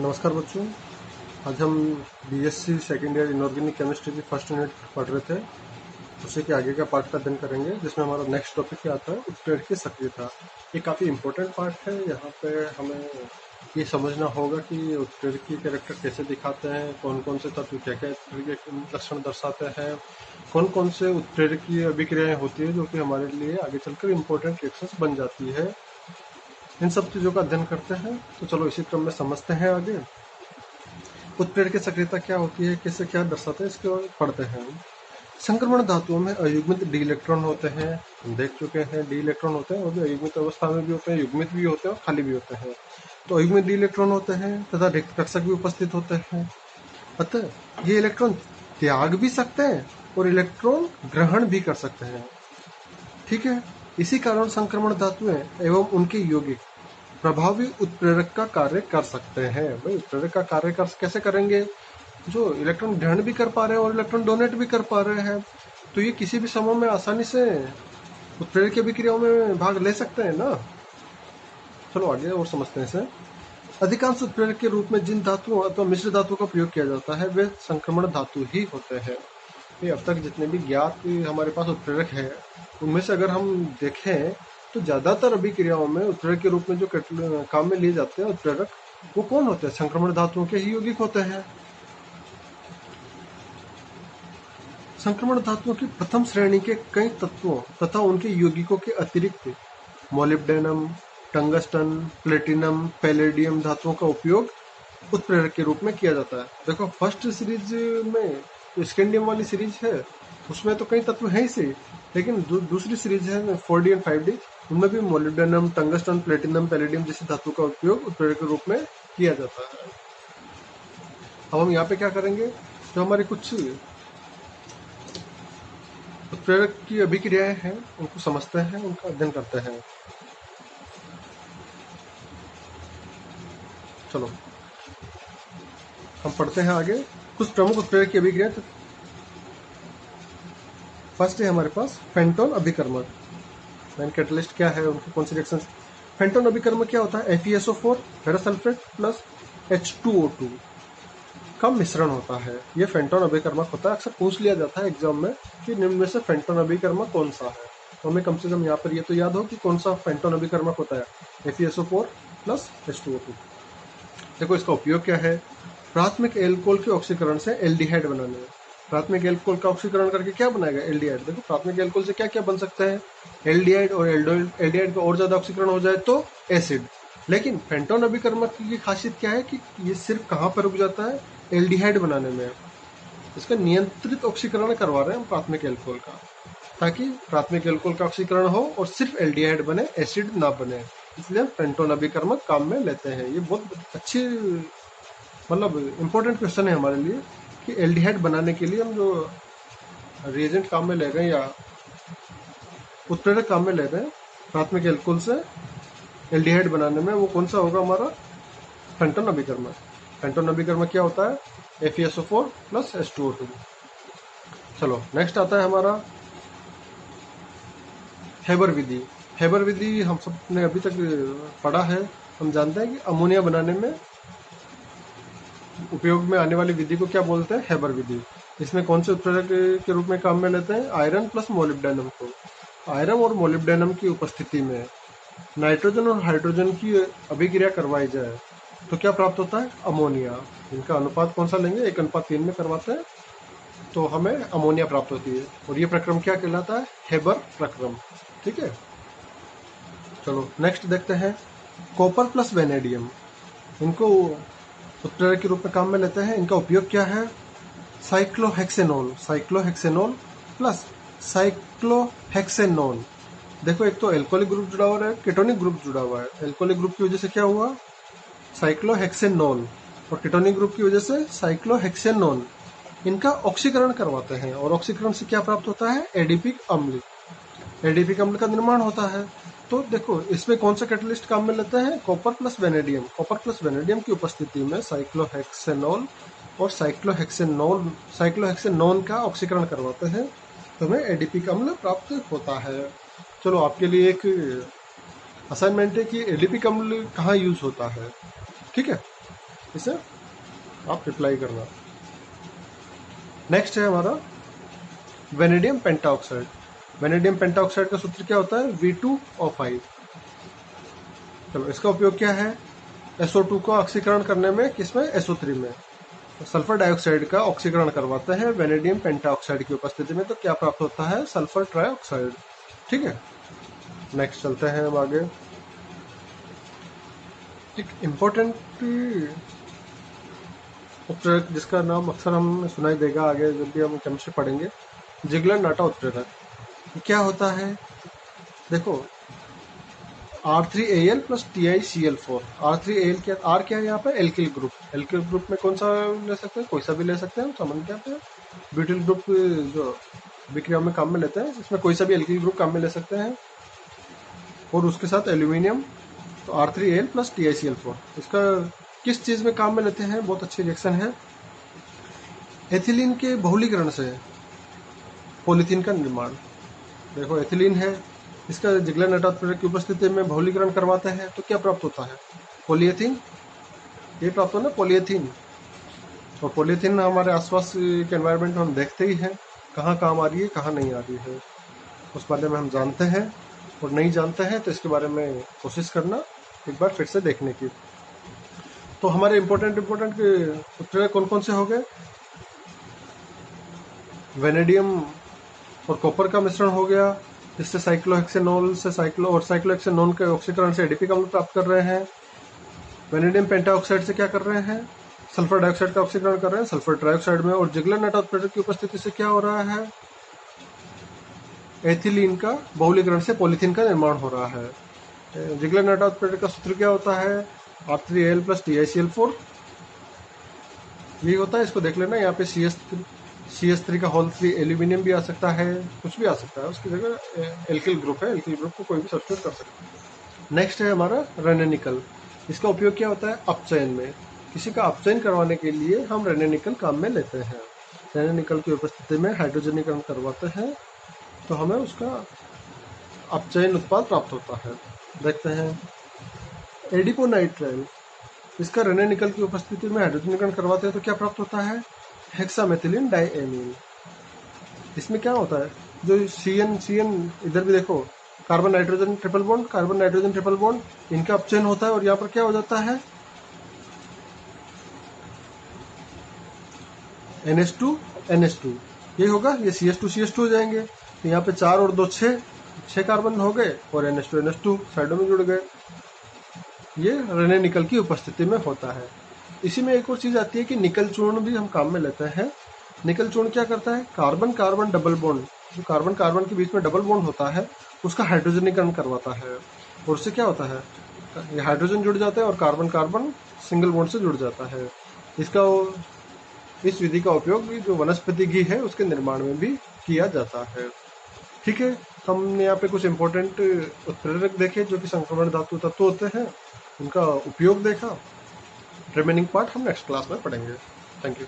नमस्कार बच्चों। आज हम BSc second year inorganic chemistry की फर्स्ट यूनिट पढ़ रहे थे। उसी के आगे का पार्ट का अध्ययन करेंगे, जिसमें हमारा नेक्स्ट टॉपिक क्या आता है, उत्प्रेरक की सक्रियता। ये काफ़ी इंपॉर्टेंट पार्ट है। यहाँ पे हमें ये समझना होगा कि उत्प्रेरक की कैरेक्टर कैसे दिखाते हैं, कौन कौन से तत्व क्या क्या लक्षण दर्शाते हैं, कौन कौन से उत्प्रेरक की अभिक्रियाएं होती है जो कि हमारे लिए आगे चलकर इम्पोर्टेंट रिएक्शंस बन जाती है। इन सब चीज़ों का अध्ययन करते हैं। तो चलो इसी क्रम में समझते हैं आगे उत्प्रेरक की सक्रियता क्या होती है, किससे क्या दर्शाते हैं, इसके बारे पढ़ते हैं। संक्रमण धातुओं में अयुग्मित डी इलेक्ट्रॉन होते हैं, हम देख चुके हैं। डी इलेक्ट्रॉन होते हैं, वो भी अयुग्मित अवस्था में भी होते हैं, युग्मित भी होते हैं और खाली भी होते हैं। तो अयुग्मित डी इलेक्ट्रॉन होते हैं तथा रिक्त कक्षक भी उपस्थित होते हैं। अतः ये इलेक्ट्रॉन त्याग भी सकते हैं और इलेक्ट्रॉन ग्रहण भी कर सकते हैं। ठीक है, इसी कारण संक्रमण धातुएं एवं उनके यौगिक प्रभावी उत्प्रेरक का कार्य कर सकते हैं। भाई उत्प्रेरक का कार्य कैसे करेंगे? जो इलेक्ट्रॉन ग्रहण भी कर पा रहे हैं और इलेक्ट्रॉन डोनेट भी कर पा रहे हैं, तो ये किसी भी समूह में आसानी से उत्प्रेरक की अभिक्रियाओं में भाग ले सकते हैं ना। चलो आगे और समझते हैं इसे। अधिकांश उत्प्रेरक के रूप में जिन धातुओं अथवा मिश्र धातुओं का प्रयोग किया जाता है वे संक्रमण धातु ही होते हैं। ये अब तक जितने भी ज्ञात हमारे पास उत्प्रेरक है, उनमें से अगर हम देखें तो ज्यादातर अभिक्रियाओं में उत्प्रेरक के रूप में जो काम में लिए जाते हैं उत्प्रेरक, वो कौन होते हैं? संक्रमण धातुओं के ही यौगिक होते हैं। संक्रमण धातुओं की प्रथम श्रेणी के कई तत्वों तथा उनके यौगिकों के अतिरिक्त मोलिब्डेनम, टंगस्टन, प्लेटिनम, पैलेडियम धातुओं का उपयोग उत्प्रेरक के रूप में किया जाता है। देखो फर्स्ट सीरीज में जो स्कैंडियम वाली सीरीज है उसमें तो कई तत्व हैं ही सही, लेकिन दूसरी सीरीज है 4D एंड 5D, उनमें भी मोलिब्डेनम, टंगस्टन, प्लेटिनम, पैलेडियम जैसी धातु का उपयोग उत्प्रेरक के रूप में किया जाता है। अब हम यहाँ पे क्या करेंगे, जो हमारी कुछ उत्प्रेरक की अभिक्रियाएं हैं उनको समझते हैं, उनका अध्ययन करते हैं। चलो हम पढ़ते हैं आगे कुछ प्रमुख उत्प्रेरक की अभिक्रिया। फर्स्ट है हमारे पास फेंटोन अभिकर्मक। मेन कैटलिस्ट क्या है, उनकी कौन सी रिएक्शन? फेंटोन अभिकर्मक क्या होता है? FeSO4 ferrous sulphate plus H2O2 का मिश्रण होता है। ये फेंटोन अभिकर्मक होता है। अक्सर पूछ लिया जाता है एग्जाम में कि निम्न में से फेंटोन अभिकर्मक कौन सा है, तो हमें कम से कम यहाँ पर ये तो याद हो कि कौन सा फेंटोन अभिकर्मक होता है। FeSO4 plus H2O2। देखो इसका उपयोग क्या है? प्राथमिक एल्कोहल के ऑक्सीकरण से एल्डिहाइड बनाने में। प्राथमिक एल्कोहल का ऑक्सीकरण करके क्या बनाएगा? एल्डिहाइड। देखो प्राथमिक एल्कोहल से क्या क्या बन सकता है? एल्डिहाइड और एल्डिहाइड का और ज्यादा ऑक्सीकरण हो जाए तो एसिड। लेकिन फेंटोन अभिकर्मक की खासियत क्या है कि ये सिर्फ कहाँ पर रुक जाता है? एल्डिहाइड बनाने में। इसका नियंत्रित ऑक्सीकरण करवा रहे हैं हम प्राथमिक एल्कोहल का, ताकि प्राथमिक एल्कोहल का ऑक्सीकरण हो और सिर्फ एल्डिहाइड बने, एसिड ना बने। इसलिए हम फेंटोन अभिकर्मक काम में लेते हैं। ये बहुत अच्छी मतलब इम्पोर्टेंट क्वेश्चन है हमारे लिए कि एल्डिहाइड बनाने के लिए हम जो रिएजेंट काम में ले रहे हैं या उत्प्रेरक काम में ले रहे हैं प्राथमिक एल्कोहल से एल्डिहाइड बनाने में, वो कौन सा होगा? हमारा फेंटोन अभिकर्मक। फेंटोन अभिकर्मक क्या होता है? FeSO4 plus H2O2। चलो नेक्स्ट आता है हमारा हेबर विधि। हेबर विधि हम सब ने अभी तक पढ़ा है। हम जानते हैं कि अमोनिया बनाने में उपयोग में आने वाली विधि को क्या बोलते हैं? हेबर विधि। इसमें कौन से उत्प्रेरक के रूप में काम में लेते हैं? आयरन प्लस मोलिब्डेनम को। आयरन और मोलिब्डेनम की उपस्थिति में नाइट्रोजन और हाइड्रोजन की अभिक्रिया करवाई जाए तो क्या प्राप्त होता है? अमोनिया। इनका अनुपात कौन सा लेंगे? 1:3 में करवाते हैं तो हमें अमोनिया प्राप्त होती है। और ये प्रक्रम क्या कहलाता है? हेबर प्रक्रम। ठीक है, चलो नेक्स्ट देखते हैं कॉपर प्लस वेनेडियम। इनको उत्प्रेरक के रूप में काम में लेते हैं। इनका उपयोग क्या है? साइक्लोहेक्सेनोल। Cyclohexanol plus cyclohexanone. देखो एक तो एल्कोहलिक ग्रुप जुड़ा हुआ है, केटोनिक ग्रुप जुड़ा हुआ है। एल्कोहलिक ग्रुप की वजह से क्या हुआ? साइक्लोहेक्सेनोल, और केटोनिक ग्रुप की वजह से साइक्लोहेक्सेनोन। इनका ऑक्सीकरण करवाते हैं और ऑक्सीकरण से क्या प्राप्त होता है? एडिपिक अम्ल। एडिपिक अम्ल का निर्माण होता है। तो देखो इसमें कौन सा कैटलिस्ट काम में लेते हैं? Copper plus vanadium. Copper plus vanadium की उपस्थिति में साइक्लोहेक्सेनोल और साइक्लोहेक्सेनोन का ऑक्सीकरण करवाते हैं तो हमें एडिपिक अम्ल प्राप्त होता है। चलो आपके लिए एक असाइनमेंट है कि एडिपिक अम्ल कहाँ यूज होता है। ठीक है, इसे आप रिप्लाई करना। नेक्स्ट है हमारा वेनेडियम पेंटाऑक्साइड। वेनेडियम पेंटाऑक्साइड का सूत्र क्या होता है? V2O5। चलो, इसका उपयोग क्या है? SO2 को ऑक्सीकरण करने में, किसमें? SO3 में। सल्फर डाइऑक्साइड का ऑक्सीकरण करवाते हैं वेनेडियम पेंटाऑक्साइड की उपस्थिति में, तो क्या प्राप्त होता है? Sulphur trioxide. ठीक है, नेक्स्ट चलते हैं हम आगे। एक इम्पोर्टेंट उत्प्रेरक जिसका नाम अक्सर हमें सुनाई देगा आगे जब भी हम केमिस्ट्री पढ़ेंगे, जिगलर नाटा उत्प्रेरक। ये क्या होता है? देखो, R3Al प्लस TiCl4। R3Al क्या, R क्या है यहाँ पे? Alkyl group. एल्किल ग्रुप में कौन सा ले सकते हैं? कोई सा भी ले सकते हैं, समझ क्या पे ब्यूटिल ग्रुप जो विक्रिया में काम में लेते हैं, इसमें कोई सा भी एल्किल ग्रुप काम में ले सकते हैं। और उसके साथ एल्यूमिनियम, तो R3Al प्लस TiCl4। इसका किस चीज़ में काम में लेते हैं? बहुत अच्छी रिएक्शन है। एथिलीन के बहुलीकरण से पॉलीथीन का निर्माण। देखो, एथिलीन है, इसका जिगलर नाटा उत्प्रेरक की उपस्थिति में बहुलीकरण करवाते हैं, तो क्या प्राप्त होता है? पॉलीएथीन। ये प्राप्त होना पॉलीएथीन। और पॉलीथीन हमारे आसपास के एनवायरनमेंट में हम देखते ही हैं, कहाँ काम आ रही है, कहाँ नहीं आ रही है, उस बारे में हम जानते हैं। और नहीं जानते हैं तो इसके बारे में कोशिश करना एक बार फिर से देखने की। तो हमारे इम्पोर्टेंट उत्प्रेरक कौन कौन से हो गए? वेनेडियम और कॉपर का मिश्रण हो गया, जिससे साइक्लोहेक्सेनोल से साइक्लोहेक्सेनोन के ऑक्सीकरण से एडीपी का अम्ल प्राप्त कर रहे हैं। वेनेडियम पेंटाऑक्साइड से क्या कर रहे हैं? सल्फर डाइऑक्साइड का ऑक्सीकरण कर रहे हैं सल्फर ट्राइऑक्साइड में। और जिगलर नाटा उत्प्रेरक की उपस्थिति से क्या हो रहा है? एथिलीन का बहुलीकरण से पॉलीथीन का निर्माण हो रहा है। जिगलर नाटा उत्प्रेरक का सूत्र क्या होता है? R3Al plus TiCl4। यही होता है, इसको देख लेना। यहाँ पे CS3 का होल 3 एल्यूमिनियम भी आ सकता है, कुछ भी आ सकता है, उसकी जगह एल्किल ग्रुप है, एल्किल ग्रुप को कोई भी सब्स्टिट्यूट कर सकता है। नेक्स्ट है हमारा रेनेनिकल। इसका उपयोग क्या होता है? अपचयन में। किसी का अपचयन करवाने के लिए हम रेनेनिकल काम में लेते हैं। रेनेनिकल की उपस्थिति में हाइड्रोजनीकरण करवाते हैं, तो हमें उसका अपचयन उत्पाद प्राप्त होता है। देखते हैं एडिपोनाइट्राइल। इसका रेनेनिकल की उपस्थिति में हाइड्रोजनीकरण करवाते हैं, तो क्या प्राप्त होता है? Hexamethylene diamine. इसमें क्या होता है? जो CN इधर भी देखो, carbon nitrogen triple bond, carbon nitrogen triple bond, इनका अपचयन होता है और यहाँ पर क्या हो जाता है? NH2 ये होगा, ये CS2 हो जाएंगे। तो यहाँ पे 4 और 2 6 कार्बन हो गए और NH2 साइडों में जुड़ गए। ये रेनेनिकल की उपस्थिति में होता है। इसी में एक और चीज आती है कि निकल चूर्ण भी हम काम में लेते हैं। निकल चूर्ण क्या करता है? कार्बन कार्बन डबल बॉन्ड, जो कार्बन कार्बन के बीच में डबल बॉन्ड होता है, उसका हाइड्रोजनीकरण करवाता है। और उससे क्या होता है? ये हाइड्रोजन जुड़ जाता है और कार्बन कार्बन सिंगल बॉन्ड से जुड़ जाता है। इस विधि का उपयोग भी जो वनस्पति घी है उसके निर्माण में भी किया जाता है। ठीक है, हमने यहाँ पे कुछ इंपॉर्टेंट उत्प्रेरक देखे जो कि संक्रमण धातु तत्व होते हैं, उनका उपयोग देखा। रिमेनिंग पार्ट हम नेक्स्ट क्लास में पढ़ेंगे। Thank you.